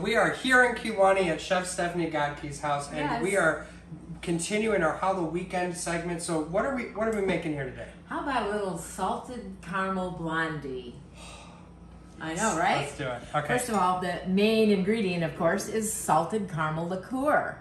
we are here in Kiwani at Chef Stephanie Godke's house, and Yes. we are continuing our How the Weekend segment. So what are we making here today? How about a little salted caramel blondie? I know, right? Let's do it. Okay. First of all, the main ingredient, of course, is salted caramel liqueur.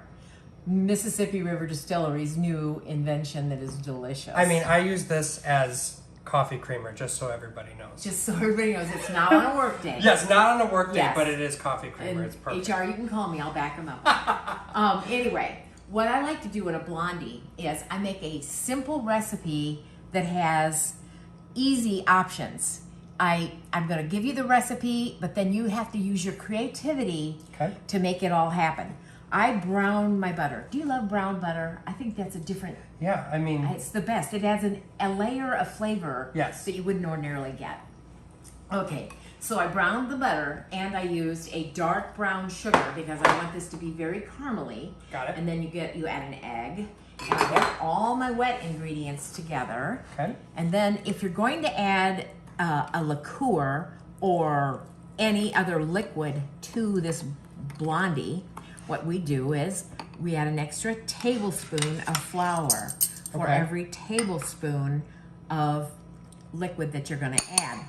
Mississippi River Distillery's new invention that is delicious. I mean, I use this as coffee creamer, just so everybody knows. just so everybody knows, it's not on a work day. Yes, not on a work day, Yes. but it is coffee creamer. And It's perfect. HR, you can call me. I'll back them up. Anyway, what I like to do with a blondie is I make a simple recipe that has easy options. I'm going to give you the recipe, but then you have to use your creativity Okay. to make it all happen. I brown my butter. Do you love brown butter? I think that's a different. Yeah, I mean, It's the best. It adds a layer of flavor Yes. that you wouldn't ordinarily get. Okay, so I browned the butter and I used a dark brown sugar because I want this to be very caramely. Got it. And then you add an egg. And I get all my wet ingredients together. Okay. And then if you're going to add a liqueur or any other liquid to this blondie, what we do is we add an extra tablespoon of flour for Okay. every tablespoon of liquid that you're going to add.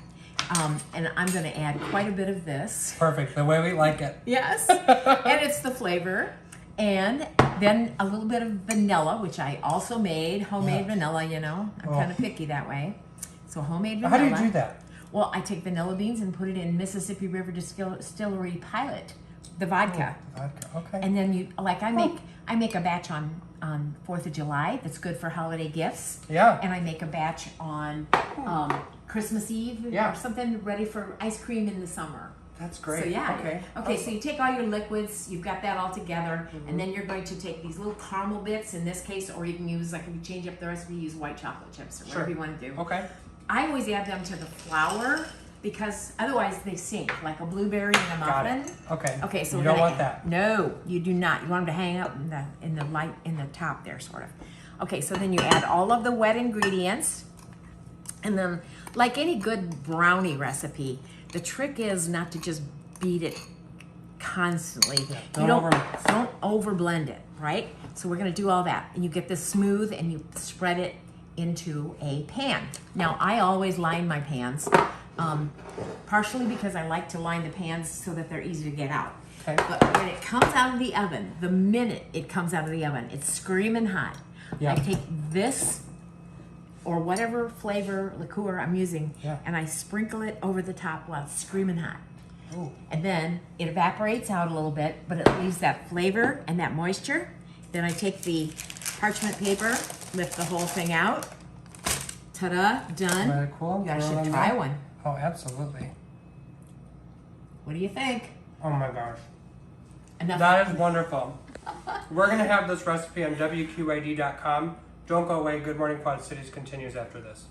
And I'm going to add quite a bit of this. perfect. The way we like it. Yes. And it's the flavor. And then a little bit of vanilla, which I also made, homemade Yeah. vanilla, you know. I'm Oh. kind of picky that way. So homemade How vanilla. do you do that? Well, I take vanilla beans and put it in Mississippi River Distillery Pilot, the vodka. Vodka. Okay. And then I make a batch on 4th of July that's good for holiday gifts. Yeah. And I make a batch on Christmas Eve Yeah. or something ready for ice cream in the summer. That's great. So yeah. Okay. Okay, so you take all your liquids, you've got that all together, and then you're going to take these little caramel bits in this case, or you can use, like if you change up the recipe, use white chocolate chips or whatever Sure. you want to do. Okay. I always add them to the flour because otherwise they sink, like a blueberry in a Got muffin. it. Okay. Okay, so you we're don't gonna want that. No, you do not. You want them to hang out in the light in the top there, sort of. Okay, so then you add all of the wet ingredients, and then like any good brownie recipe, the trick is not to just beat it constantly. don't Don't over blend it, right? So we're gonna do all that, and you get this smooth, and you spread it into a pan. Now I always line my pans, partially because I like to line the pans so that they're easy to get out. Okay. But when it comes out of the oven, the minute it comes out of the oven, it's screaming hot. Yeah. I take this or whatever flavor liqueur I'm using, Yeah. and I sprinkle it over the top while it's screaming hot. Ooh. And then it evaporates out a little bit, but it leaves that flavor and that moisture. Then I take the parchment paper, lift the whole thing out. Ta-da, done. Very cool. You guys Throw should them try in. one. Oh, absolutely. What do you think? Oh my gosh. Enough. That is wonderful. We're going to have this recipe on WQAD.com. Don't go away. Good Morning Quad Cities continues after this.